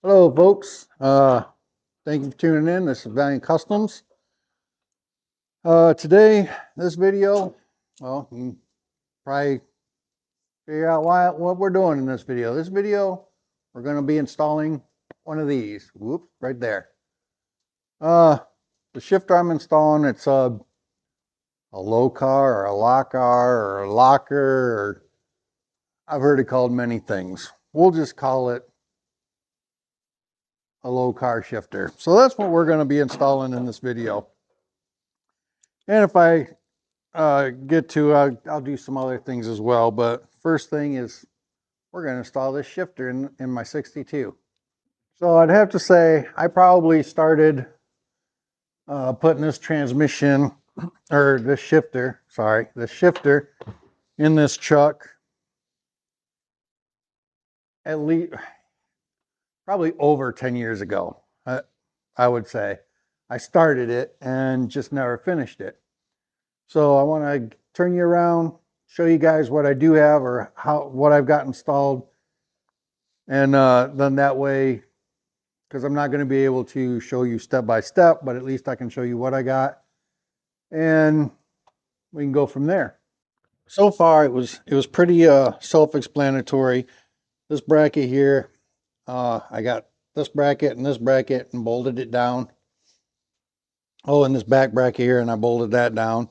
Hello folks, thank you for tuning in. This is Valiant Customs. Today, this video, well, you can probably figure out what we're doing in this video. We're going to be installing one of these. Whoop, right there. The shifter I'm installing, it's a Lokar or a Lokar or a Locker, or I've heard it called many things. We'll just call it a Lokar shifter. So that's what we're going to be installing in this video. And if I get to, I'll do some other things as well. But first thing is we're going to install this shifter in my 62. So I'd have to say I probably started putting this transmission, or this shifter, sorry, the shifter in this truck at least probably over 10 years ago. I would say I started it and just never finished it. So I want to turn you around, show you guys what I do have, or what I've got installed. And then that way, because I'm not going to be able to show you step by step, but at least I can show you what I got, and we can go from there. So far, it was pretty self-explanatory. This bracket here, I got this bracket and bolted it down. Oh, and this back bracket here, and I bolted that down.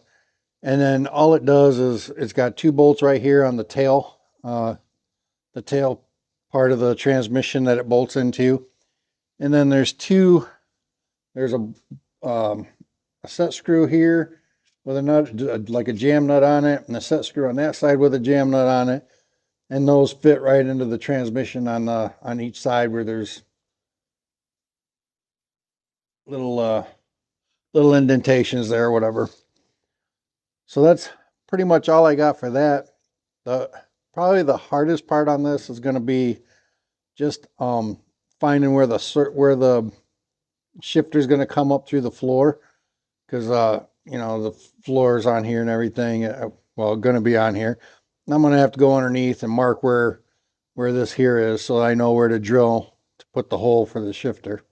And then all it does is it's got two bolts right here on the tail part of the transmission that it bolts into. And then there's a set screw here with a nut, like a jam nut on it, and a set screw on that side with a jam nut on it. And those fit right into the transmission on each side, where there's little indentations there or whatever. So that's pretty much all I got for that. Probably the hardest part on this is going to be just finding where the shifter is going to come up through the floor, because you know, the floor is on here and everything. Well, going to be on here. And I'm going to have to go underneath and mark where this here is, so I know where to drill to put the hole for the shifter.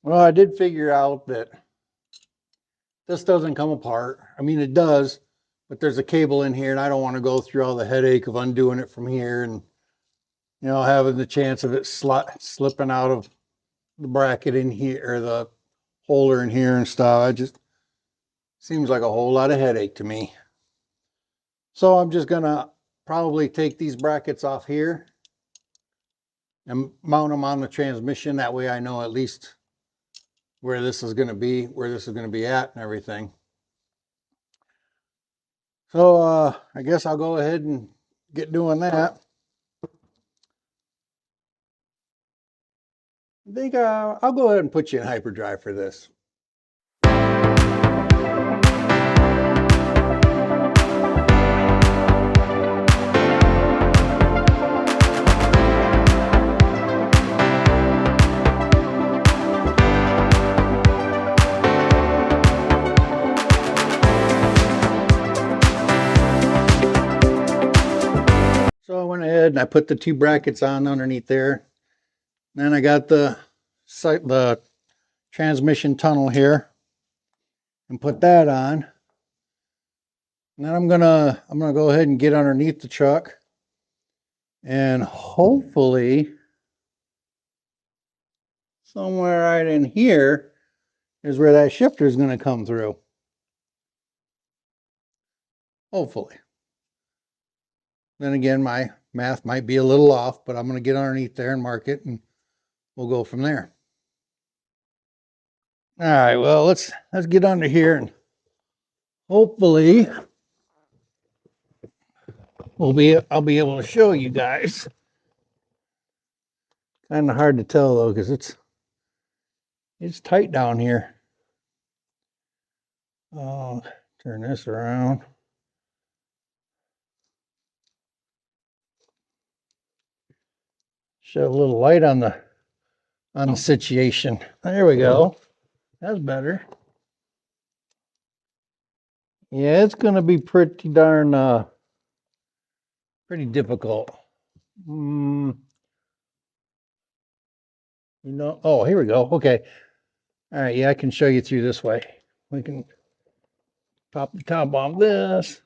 Well, I did figure out that this doesn't come apart. I mean, it does, but there's a cable in here, and I don't want to go through all the headache of undoing it from here, and you know, having the chance of it slipping out of the bracket in here, or the holder in here and stuff. It just seems like a whole lot of headache to me. So I'm just gonna probably take these brackets off here and mount them on the transmission. That way I know at least where this is gonna be, at and everything. So I guess I'll go ahead and get doing that. I think I'll go ahead and put you in hyperdrive for this. So I went ahead and I put the two brackets on underneath there. Then I got the transmission tunnel here and put that on. And then I'm gonna go ahead and get underneath the truck, and hopefully somewhere right in here is where that shifter is going to come through. Hopefully. Then again, my math might be a little off, but I'm going to get underneath there and mark it, and we'll go from there. All right, well, let's get under here, and hopefully I'll be able to show you guys. Kind of hard to tell though, because it's tight down here. Oh, turn this around. Shed a little light on the situation. There we go. That's better. Yeah, it's going to be pretty darn pretty difficult. You know, oh, here we go. Okay. All right. Yeah, I can show you through this way. We can pop the top off this.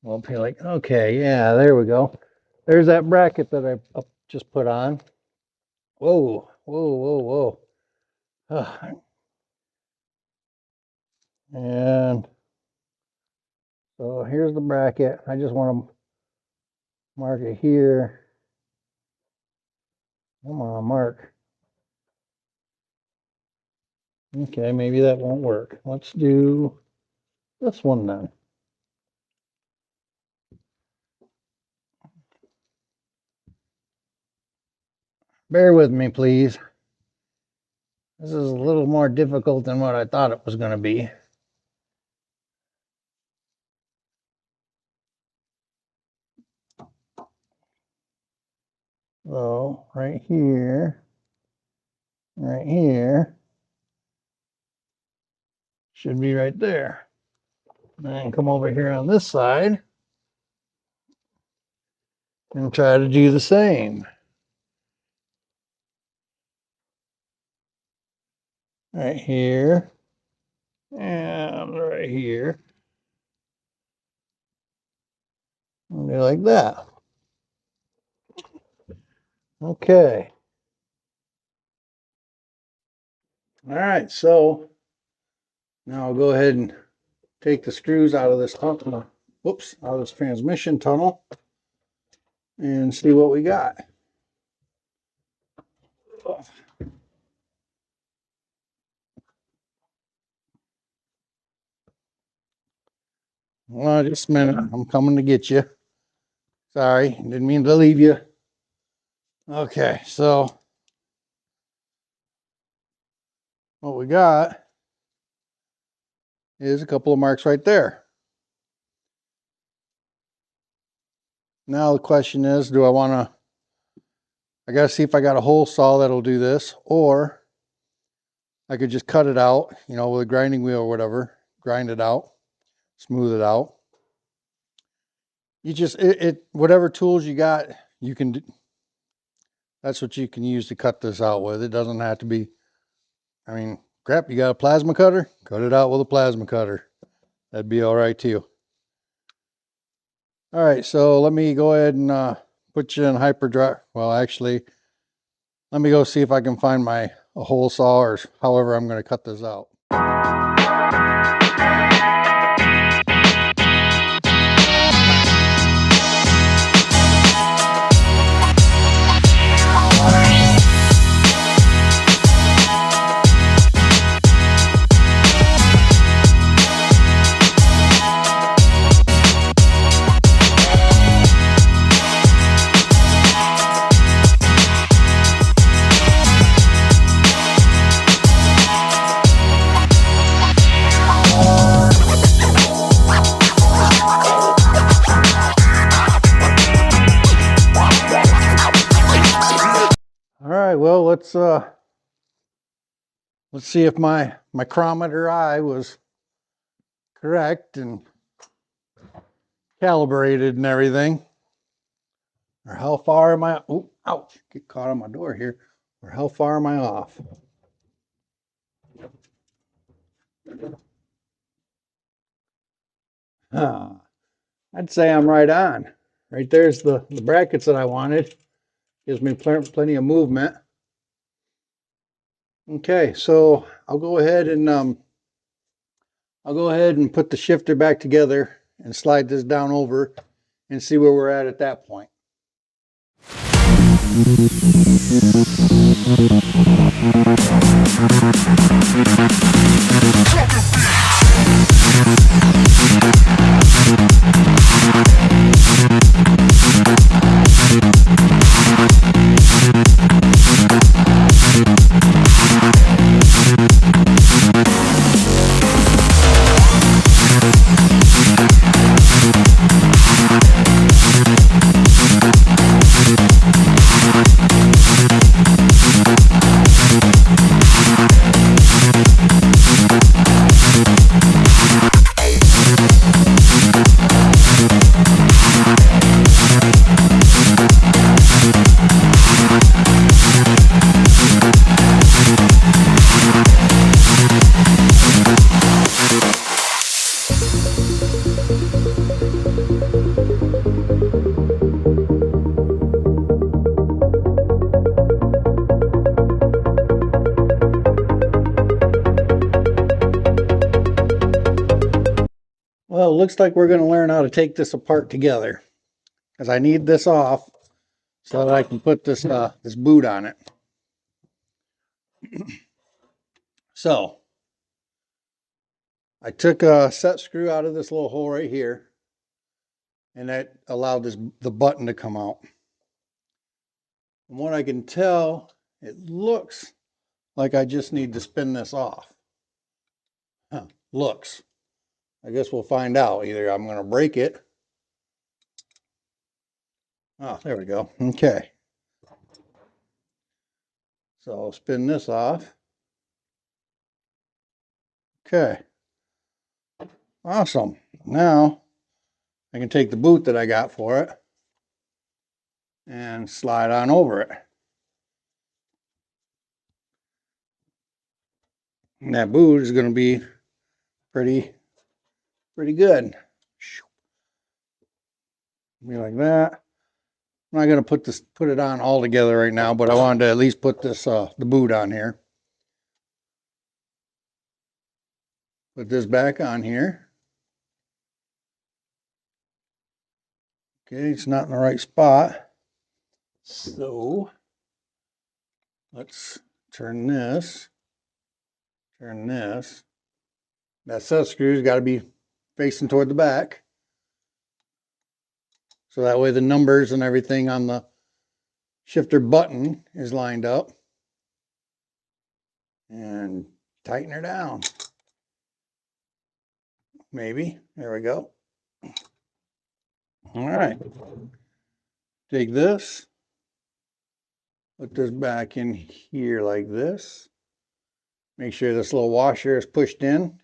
We'll be like, okay, yeah, there we go. There's that bracket that I just put on. Whoa, whoa, whoa, whoa. And so here's the bracket. I just want to mark it here. Come on, mark. Okay, maybe that won't work. Let's do this one then. Bear with me, please. This is a little more difficult than what I thought it was going to be. So, right here, should be right there. And come over here on this side and try to do the same. Right here and right here. And be like that. Okay. All right, so now I'll go ahead and take the screws out of this tunnel. Whoops, out of this transmission tunnel and see what we got. Well, just a minute. I'm coming to get you. Sorry, didn't mean to leave you. Okay, so what we got is a couple of marks right there. Now the question is, do I want to, I got to see if I got a hole saw that'll do this, or I could just cut it out, you know, with a grinding wheel or whatever, grind it out, smooth it out. You just, whatever tools you got, you can, that's what you can use to cut this out with. It doesn't have to be, I mean, crap, you got a plasma cutter? Cut it out with a plasma cutter. That'd be all right too. All right, so let me go ahead and put you in hyperdrive. Well, actually, let me go see if I can find a hole saw or however I'm going to cut this out. Well, let's see if my micrometer eye was correct and calibrated and everything. Or how far am I? Oh, ouch! Get caught on my door here. Or how far am I off? I'd say I'm right on. Right there's the brackets that I wanted. Gives me plenty of movement. Okay, so I'll go ahead and put the shifter back together and slide this down over and see where we're at that point. Well, looks like we're going to learn how to take this apart together, because I need this off so that I can put this this boot on it. So I took a set screw out of this little hole right here, and that allowed the button to come out. From what I can tell, it looks like I just need to spin this off. Looks. I guess we'll find out. Either I'm going to break it. Oh, there we go. Okay. So I'll spin this off. Okay. Awesome. Now I can take the boot that I got for it and slide on over it. And that boot is going to be pretty good. Be like that. I'm not going to put it on all together right now, but I wanted to at least put this the boot on here. Put this back on here. Okay, it's not in the right spot. So let's turn this. That set screw's got to be facing toward the back. So that way the numbers and everything on the shifter button is lined up. And tighten her down. Maybe. There we go. All right. Take this. Put this back in here like this. Make sure this little washer is pushed in.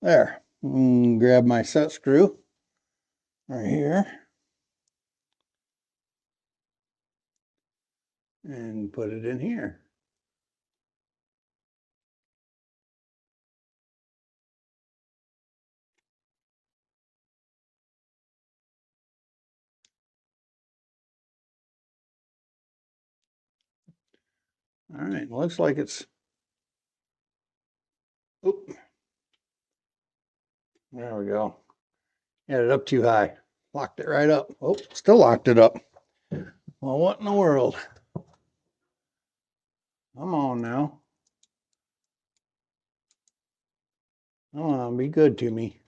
There. Grab my set screw right here. And put it in here. All right, looks like it's, oop. There we go. Had it up too high. Locked it right up. Oh, still locked it up. Well, what in the world? Come on now. Come on, be good to me.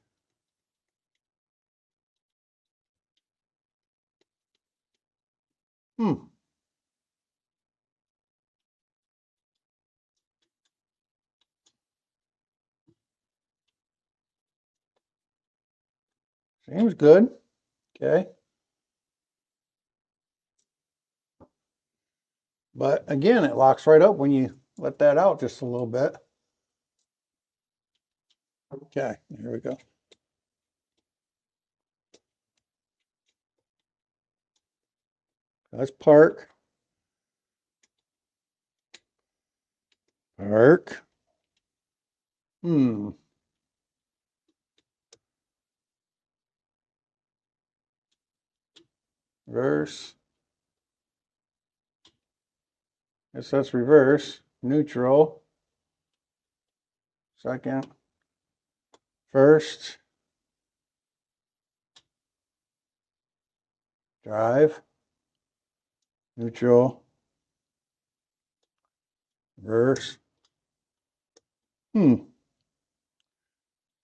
Seems good. Okay. But again, it locks right up when you let that out just a little bit. Okay, here we go. Let's park. Park. Reverse. Guess that's reverse. Neutral. Second. First. Drive. Neutral. Reverse.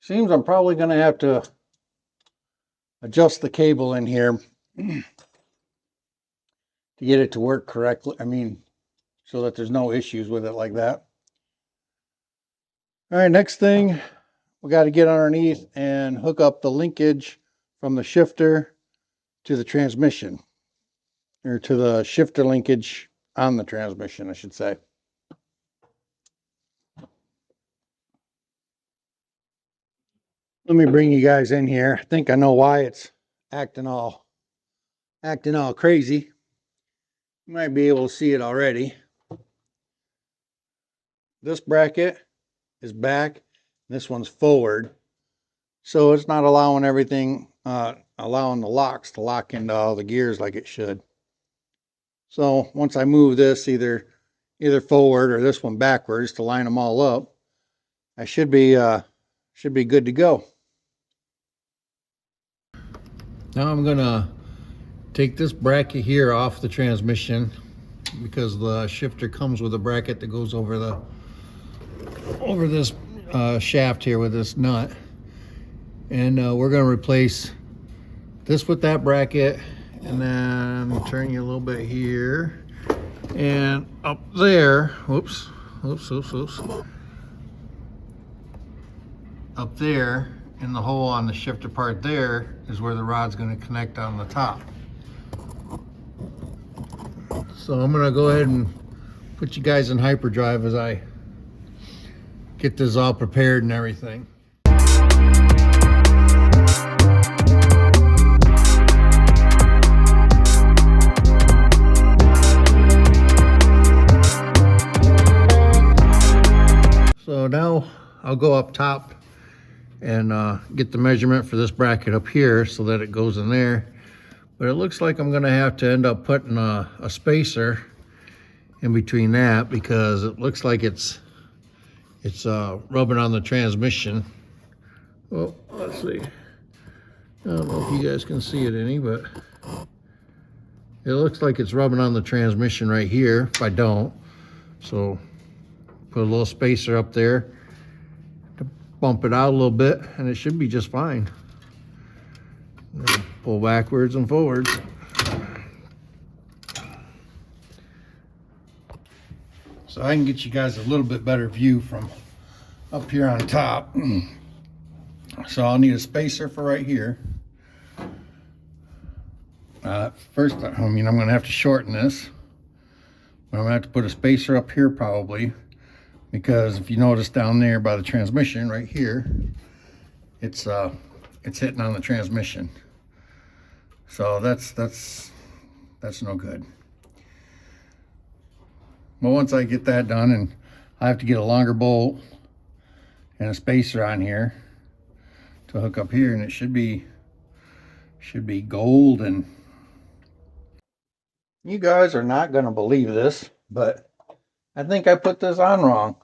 Seems I'm probably going to have to adjust the cable in here to get it to work correctly. I mean, so that there's no issues with it like that. All right, next thing, we got to get underneath and hook up the linkage from the shifter to the transmission, or to the shifter linkage on the transmission, I should say. Let me bring you guys in here. I think I know why it's acting all crazy. You might be able to see it already. This bracket is back, this one's forward. So it's not allowing everything, allowing the locks to lock into all the gears like it should. So once I move this either forward or this one backwards to line them all up, I should be good to go. Now I'm gonna take this bracket here off the transmission because the shifter comes with a bracket that goes over this shaft here with this nut, and we're gonna replace this with that bracket, and then turn you a little bit here, and up there, whoops, up there in the hole on the shifter part there is where the rod's going to connect on the top. So I'm going to go ahead and put you guys in hyperdrive as I get this all prepared and everything. So now I'll go up top and get the measurement for this bracket up here so that it goes in there. But it looks like I'm gonna have to end up putting a spacer in between that because it looks like it's rubbing on the transmission. Well, let's see. I don't know if you guys can see it any, but it looks like it's rubbing on the transmission right here if I don't. So put a little spacer up there to bump it out a little bit, and it should be just fine. Pull backwards and forwards. So I can get you guys a little bit better view from up here on top. So I'll need a spacer for right here. First, I mean, I'm gonna have to shorten this. But I'm gonna have to put a spacer up here probably, because if you notice down there by the transmission right here, it's hitting on the transmission. So that's no good. But once I get that done, and I have to get a longer bolt and a spacer on here to hook up here, and it should be golden. You guys are not gonna believe this, but I think I put this on wrong.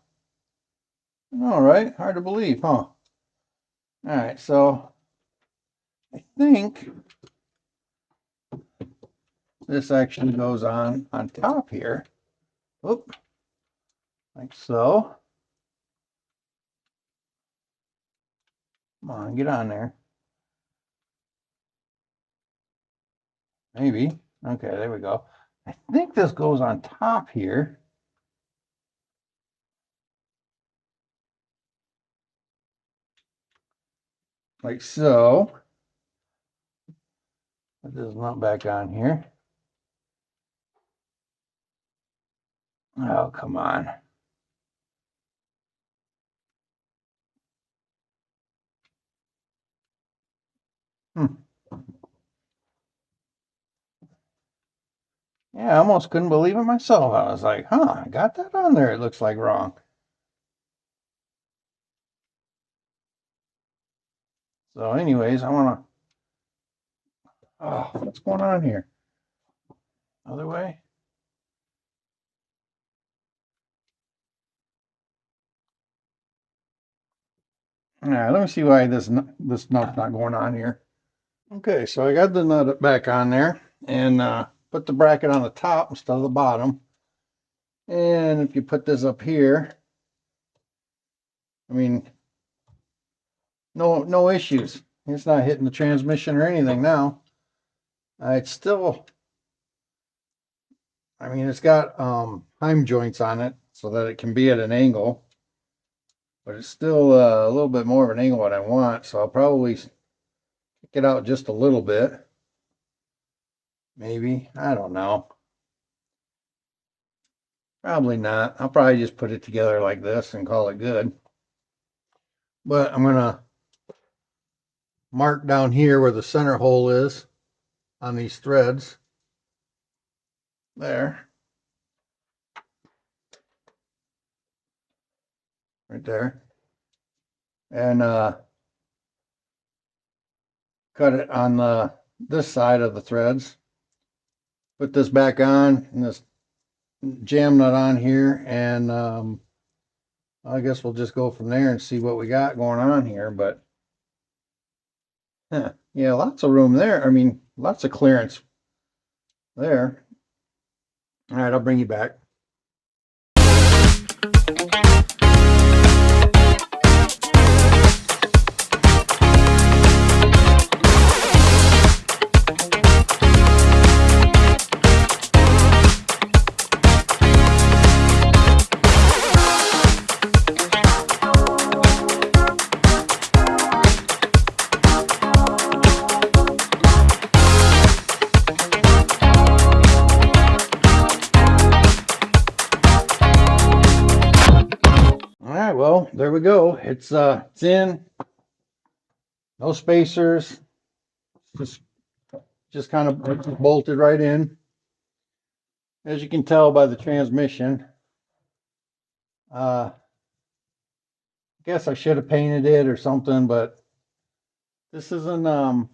All right, hard to believe, huh? All right, so I think this actually goes on top here. Oop, like so. Come on, get on there. Maybe. Okay, there we go. I think this goes on top here. Like so. Put this nut back on here. Oh, come on. Yeah, I almost couldn't believe it myself. I was like, huh, I got that on there. It looks like wrong. So anyways, I want to, oh, what's going on here? Other way? All right, let me see why this nut's not going on here. Okay, so I got the nut back on there and put the bracket on the top instead of the bottom. And if you put this up here, I mean, no issues. It's not hitting the transmission or anything now. It's still, I mean, it's got Heim joints on it so that it can be at an angle, but it's still a little bit more of an angle what I want. So I'll probably kick it out just a little bit. Maybe, I don't know. Probably not. I'll probably just put it together like this and call it good. But I'm gonna mark down here where the center hole is on these threads. There. Right there. And cut it on this side of the threads. Put this back on and this jam nut on here, and I guess we'll just go from there and see what we got going on here. But Yeah, lots of room there. I mean, lots of clearance there. All right, I'll bring you back. All right, well, there we go. It's in. No spacers. Just just kind of bolted right in. As you can tell by the transmission, I guess I should have painted it or something, but this isn't I'm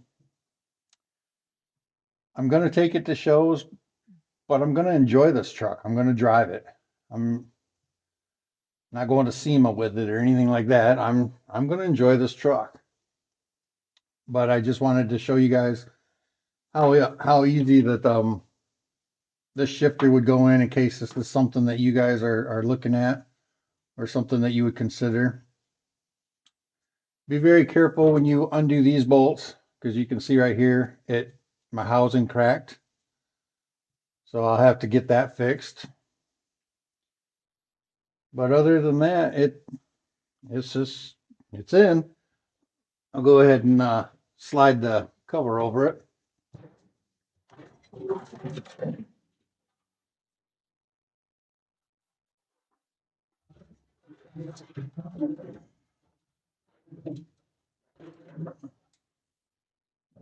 gonna take it to shows, but I'm gonna enjoy this truck. I'm gonna drive it. I'm not going to SEMA with it or anything like that. I'm gonna enjoy this truck. But I just wanted to show you guys how easy that this shifter would go in case this is something that you guys are looking at or something that you would consider. Be very careful when you undo these bolts because you can see right here my housing cracked. So I'll have to get that fixed. But other than that, it's in. I'll go ahead and slide the cover over it.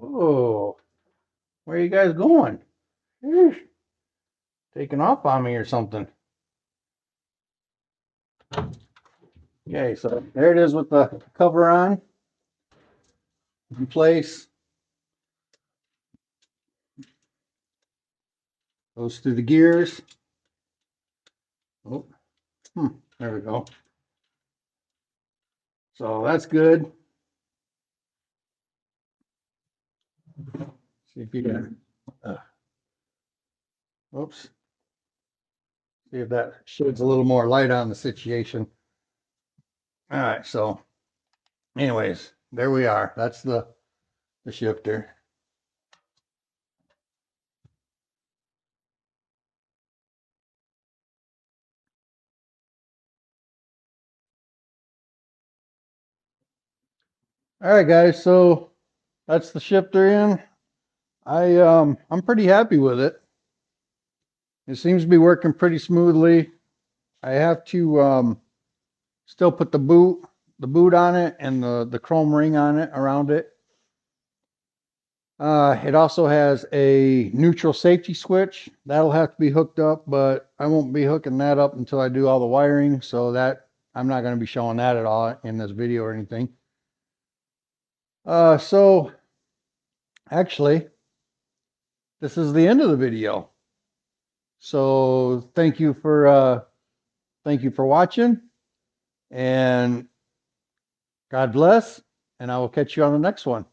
Oh, where are you guys going? Taking off on me or something. Okay, so there it is with the cover on in place. Goes through the gears. Oh, there we go. So that's good. See if you can. Oops. See if that sheds a little more light on the situation. All right, so anyways, there we are. That's the shifter. All right, guys, so that's the shifter in. I'm pretty happy with it. It seems to be working pretty smoothly. I have to still put the boot on it and the chrome ring on it around it. It also has a neutral safety switch. That'll have to be hooked up, but I won't be hooking that up until I do all the wiring, so that I'm not going to be showing that at all in this video or anything. So actually, this is the end of the video. So thank you for watching, and God bless, and I will catch you on the next one.